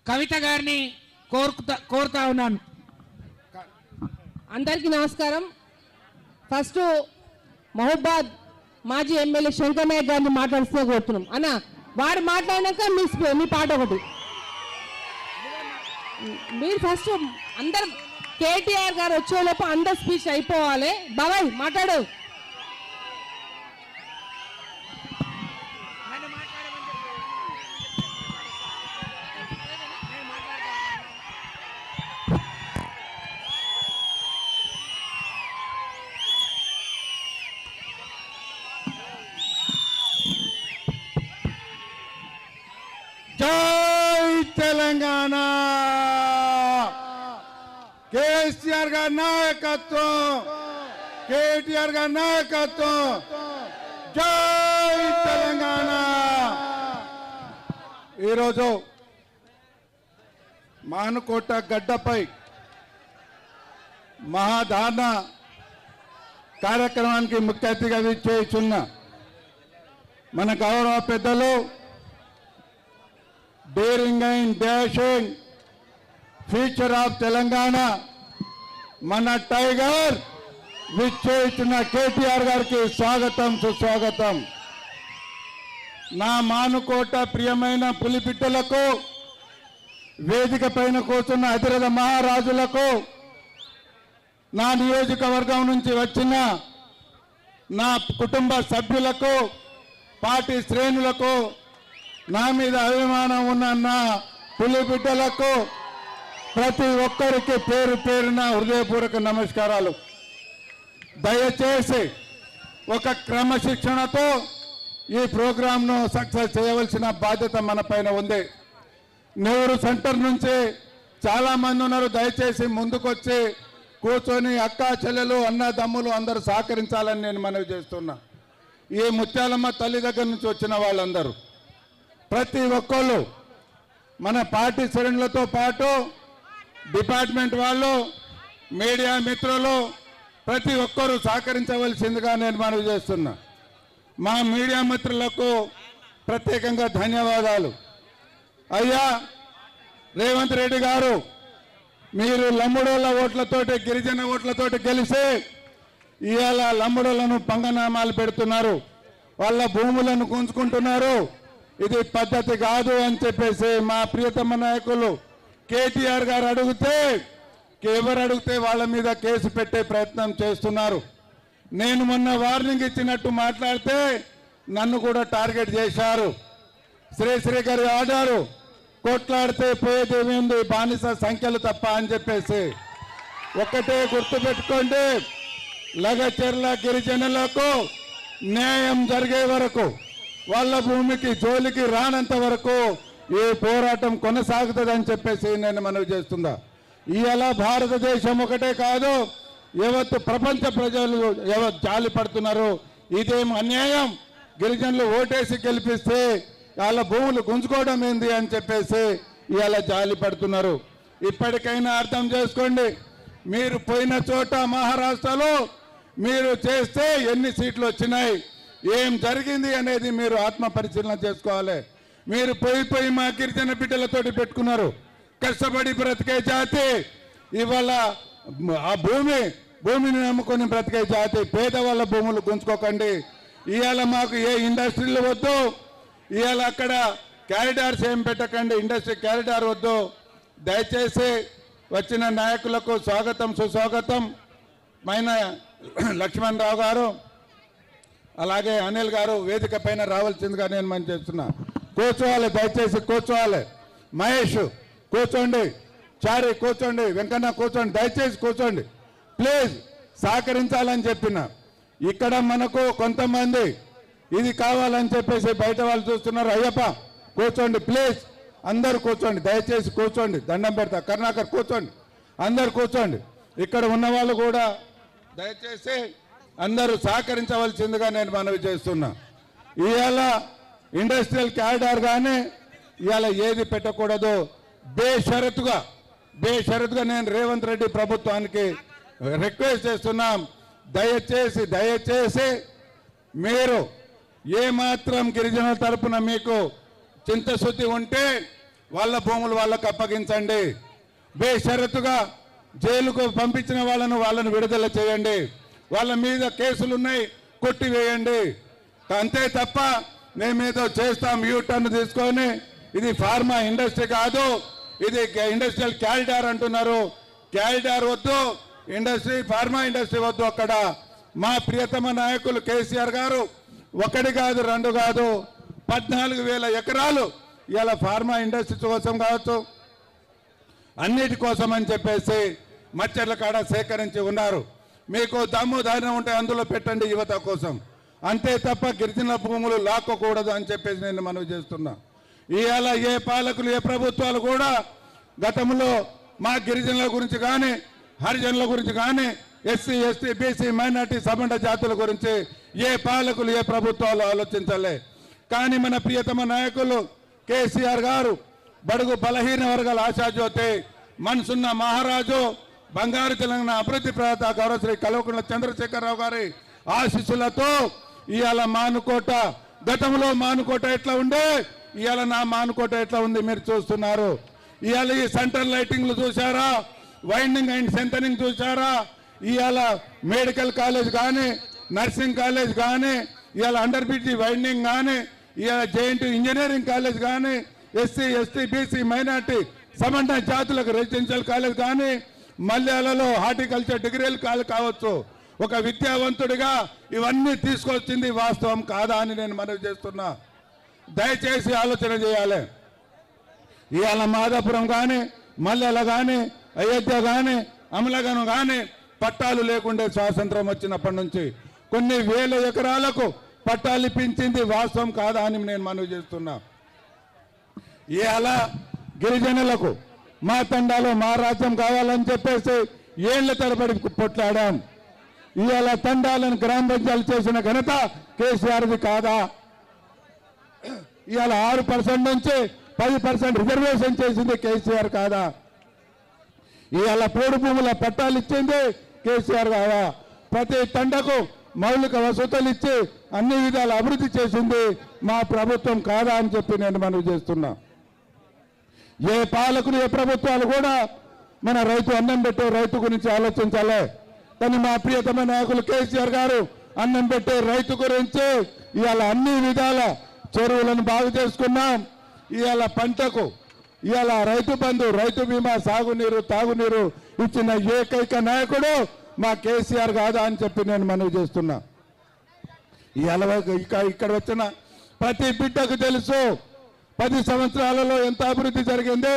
కవిత గారిని కోరుతా ఉన్నాను. అందరికీ నమస్కారం. ఫస్ట్ మహబూబాద్ మాజీ ఎమ్మెల్యే శంకర్ నాయక్ గారిని మాట్లాడుతూ కోరుతున్నాం. అన్న వారు మాట్లాడినాక మీ పాట ఒకటి మీరు ఫస్ట్ అందరం కేటీఆర్ గారు వచ్చేలోపు అందరు స్పీచ్ అయిపోవాలి. బాబాయ్ మాట్లాడు. జై తెలంగాణ. కేసీఆర్ గారి నాయకత్వం, కేటీఆర్ గారి నాయకత్వం. జై తెలంగాణ. ఈరోజు మానుకోట గడ్డపై మహాదాన కార్యక్రమానికి ముఖ్య అతిథిగా విచ్చేస్తున్న మన గౌరవ పెద్దలు, daring and dashing future of Telangana, మన టైగర్ విచ్చేస్తున్న కేటీఆర్ గారికి స్వాగతం, సుస్వాగతం. నా మానుకోట ప్రియమైన పులిపిట్టలకు, వేదిక పైన కూర్చున్న అతిరథ మహారాజులకు, నా నియోజకవర్గం నుంచి వచ్చిన నా కుటుంబ సభ్యులకు, పార్టీ శ్రేణులకు, నా మీద అభిమానం ఉన్న నా పులి బిడ్డలకు ప్రతి ఒక్కరికి పేరు పేరున హృదయపూర్వక నమస్కారాలు. దయచేసి ఒక క్రమశిక్షణతో ఈ ప్రోగ్రాంను సక్సెస్ చేయవలసిన బాధ్యత మన పైన ఉంది. నెహ్రూ సెంటర్ నుంచి చాలామంది ఉన్నారు. దయచేసి ముందుకొచ్చి కూర్చొని అక్కా చెల్లెలు అన్నదమ్ములు అందరూ సహకరించాలని నేను మనవి చేస్తున్నా. ఈ ముత్యాలమ్మ తల్లి దగ్గర నుంచి వచ్చిన వాళ్ళందరూ, ప్రతి ఒక్కళ్ళు, మన పార్టీ శ్రేణులతో పాటు డిపార్ట్మెంట్ వాళ్ళు, మీడియా మిత్రులు, ప్రతి ఒక్కరూ సహకరించవలసిందిగా నేను మనవి చేస్తున్నా. మా మీడియా మిత్రులకు ప్రత్యేకంగా ధన్యవాదాలు. అయ్యా రేవంత్ రెడ్డి గారు, మీరు లమ్ముడోళ్ళ ఓట్లతోటి, గిరిజన ఓట్లతోటి గెలిచి ఇవాళ లమ్ముడోళ్లను పంగనామాలు పెడుతున్నారు, వాళ్ళ భూములను గుంజుకుంటున్నారు. ఇది పద్ధతి కాదు అని చెప్పేసి మా ప్రియతమ నాయకులు కేటీఆర్ గారు అడిగితే, ఎవరు అడిగితే వాళ్ళ మీద కేసు పెట్టే ప్రయత్నం చేస్తున్నారు. నేను మొన్న వార్నింగ్ ఇచ్చినట్టు మాట్లాడితే నన్ను కూడా టార్గెట్ చేశారు. శ్రీశ్రీ గారు ఆడారు, కొట్లాడితే పోయేదేమి ఉంది, బానిస సంఖ్యలు తప్ప అని చెప్పేసి. ఒక్కటే గుర్తుపెట్టుకోండి, లగచెర్ల గిరిజనులకు న్యాయం జరిగే వరకు, వాళ్ళ భూమికి జోలికి రానంత వరకు ఈ పోరాటం కొనసాగుతుందని చెప్పేసి నేను మనవి చేస్తుందా. ఇవాళ భారతదేశం ఒకటే కాదు, యావత్ ప్రపంచ ప్రజలు జాలి పడుతున్నారు. ఇదేం అన్యాయం, గిరిజనులు ఓటేసి గెలిపిస్తే వాళ్ళ భూములు గుంజుకోవడం ఏంది అని చెప్పేసి ఇవాళ జాలి పడుతున్నారు. ఇప్పటికైనా అర్థం చేసుకోండి. మీరు పోయిన చోట మహారాష్ట్రలో మీరు చేస్తే ఎన్ని సీట్లు వచ్చినాయి, ఏం జరిగింది అనేది మీరు ఆత్మ పరిశీలన చేసుకోవాలి. మీరు పోయి మా గిరిజన బిడ్డలతోటి పెట్టుకున్నారు. కష్టపడి బ్రతికే జాతి ఇవాళ ఆ భూమిని నమ్ముకొని బ్రతికే జాతి. పేదవాళ్ళ భూములు గుంజుకోకండి. ఇవాళ మాకు ఏ ఇండస్ట్రీలు వద్దు, ఇవాళ అక్కడ క్యారిడార్స్ ఏం పెట్టకండి, ఇండస్ట్రీ క్యారిడార్ వద్దు. దయచేసి వచ్చిన నాయకులకు స్వాగతం, సుస్వాగతం. మైన లక్ష్మణ్ రావు గారు, అలాగే అనిల్ గారు వేదిక పైన రావాల్సిందిగా నేను మనం చేస్తున్నా. కూర్చోవాలి, దయచేసి కూర్చోవాలి. మహేష్ కూర్చోండి, చారి కూర్చోండి, వెంకన్న కూర్చోండి, దయచేసి కూర్చోండి ప్లీజ్. సహకరించాలని చెప్పిన ఇక్కడ మనకు కొంతమంది ఇది కావాలని చెప్పేసి బయట వాళ్ళు చూస్తున్నారు. అయ్యప్ప కూర్చోండి ప్లీజ్, అందరు కూర్చోండి, దయచేసి కూర్చోండి, దండం పెడతా. కరుణాకర్ కూర్చోండి, అందరు కూర్చోండి. ఇక్కడ ఉన్న వాళ్ళు కూడా దయచేసి అందరూ సహకరించవలసిందిగా నేను మనవి చేస్తున్నా. ఇవాళ ఇండస్ట్రియల్ క్యారిడార్ కానీ ఇవాళ ఏది పెట్టకూడదు. బేషరతుగా నేను రేవంత్ రెడ్డి ప్రభుత్వానికి రిక్వెస్ట్ చేస్తున్నాం. దయచేసి మీరు ఏమాత్రం గిరిజనుల తరపున మీకు చింతశుద్ధి ఉంటే వాళ్ళ భూములు వాళ్ళకు అప్పగించండి. బేషరతుగా జైలుకు పంపించిన వాళ్ళను విడుదల చేయండి. వాళ్ళ మీద కేసులున్నాయి, కొట్టివేయండి. అంతే తప్ప మేమేదో చేస్తాం యూటర్న్ తీసుకొని, ఇది ఫార్మా ఇండస్ట్రీ కాదు, ఇది ఇండస్ట్రియల్ క్యారిడార్ అంటున్నారు. క్యారిడార్ వద్దు, ఫార్మా ఇండస్ట్రీ వద్దు. అక్కడ మా ప్రియతమ నాయకులు కేసీఆర్ గారు ఒకటి కాదు, రెండు కాదు, 14,000 ఎకరాలు ఇలా ఫార్మా ఇండస్ట్రీ కోసం కావచ్చు, అన్నిటి కోసం అని చెప్పేసి మచ్చర్ల కాడ సేకరించి ఉన్నారు. మీకు దమ్ము ధైర్యం ఉంటే అందులో పెట్టండి యువత కోసం, అంతే తప్ప గిరిజన భూములు లాక్కకూడదు అని చెప్పేసి నేను మనవి చేస్తున్నా. ఇవాళ ఏ పాలకులు ఏ ప్రభుత్వాలు కూడా గతంలో మా గిరిజనుల గురించి కానీ హరిజనుల గురించి కానీ ఎస్సీ ఎస్టీ బీసీ మైనార్టీ సమండ జాతుల గురించి ఏ పాలకులు ఏ ప్రభుత్వాలు ఆలోచించలే. కానీ మన ప్రియతమ నాయకులు కేసీఆర్ గారు బడుగు బలహీన వర్గాల ఆశాజ్యోతి, మనసున్న మహారాజు, బంగారు తెలంగాణ అభివృద్ధి ప్రదాత గౌరవ శ్రీ కల్వకుంట్ల చంద్రశేఖరరావు గారి ఆశీస్సులతో ఇవాళ మానుకోట, గతంలో మానుకోట ఎట్లా ఉండే ఇవాళ నా మానుకోట ఎట్లా ఉంది మీరు చూస్తున్నారు. ఇవాళ ఈ సెంటర్ లైటింగ్లు చూసారా, వైండింగ్ అండ్ సెంటరింగ్ చూసారా, ఇవాళ మెడికల్ కాలేజ్ కానీ నర్సింగ్ కాలేజ్ కానీ ఇవాళ అండర్ బ్రిడ్జి వైండింగ్ కానీ ఇవాళ జేఎన్టీ ఇంజనీరింగ్ కాలేజ్ కానీ ఎస్సీ ఎస్టీ బీసీ మైనార్టీ సమండ జాతులకు రెసిడెన్షియల్ కాలేజ్ కానీ మల్యాలలో హార్టికల్చర్ డిగ్రీలు కావచ్చు. ఒక విద్యావంతుడిగా ఇవన్నీ తీసుకొచ్చింది వాస్తవం కాదా అని నేను మనవి చేస్తున్నా. దయచేసి ఆలోచన చేయాలి. ఇవాళ మాదాపురం కానీ మల్లెల కానీ అయోధ్య కానీ అమలగను కానీ పట్టాలు లేకుండే స్వాతంత్రం వచ్చినప్పటి నుంచి కొన్ని వేల ఎకరాలకు పట్టాలు ఇప్పించింది వాస్తవం కాదా అని నేను మనవి చేస్తున్నా. ఇవాళ గిరిజనులకు మా తండాలో మా రాజ్యం కావాలని చెప్పేసి ఏళ్ల తరబడి పొట్లాడాం. ఇవాళ తండాలను గ్రామ పంచాయతీలు చేసిన ఘనత కేసీఆర్ది కాదా? ఇవాళ 6% నుంచి 10% రిజర్వేషన్ చేసింది కేసీఆర్ కాదా? ఇవాళ పోడు భూముల పట్టాలు ఇచ్చింది కేసీఆర్ కాదా? ప్రతి తండకు మౌలిక వసతులు ఇచ్చి అన్ని విధాల అభివృద్ధి చేసింది మా ప్రభుత్వం కాదా అని చెప్పి నేను మనవి చేస్తున్నా. ఏ పాలకులు ఏ ప్రభుత్వాలు కూడా మన రైతు అన్నం పెట్టే రైతు గురించి ఆలోచించాలి. కానీ మా ప్రియతమ నాయకులు కేసీఆర్ గారు అన్నం పెట్టే రైతు గురించి ఇవాళ అన్ని విధాల చెరువులను బాగు చేసుకున్నాం. ఇవాళ పంటకు ఇవాళ రైతు బంధు, రైతు బీమా, సాగునీరు, తాగునీరు ఇచ్చిన ఏకైక నాయకుడు మా కేసీఆర్ కాదా అని చెప్పి నేను మనవి చేస్తున్నా. ఇవాళ ఇక్కడ వచ్చిన ప్రతి బిడ్డకు తెలుసు 10 సంవత్సరాలలో ఎంత అభివృద్ధి జరిగింది.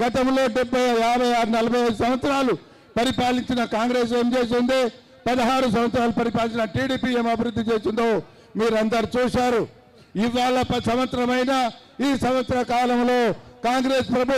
గతంలో 70, 50, 45 సంవత్సరాలు పరిపాలించిన కాంగ్రెస్ ఏం చేసింది, 16 సంవత్సరాలు పరిపాలించిన టీడీపీ ఏం అభివృద్ధి చేసిందో మీరందరూ చూశారు. ఇవాళ 10 సంవత్సరమైన ఈ సంవత్సర కాలంలో కాంగ్రెస్ ప్రభుత్వం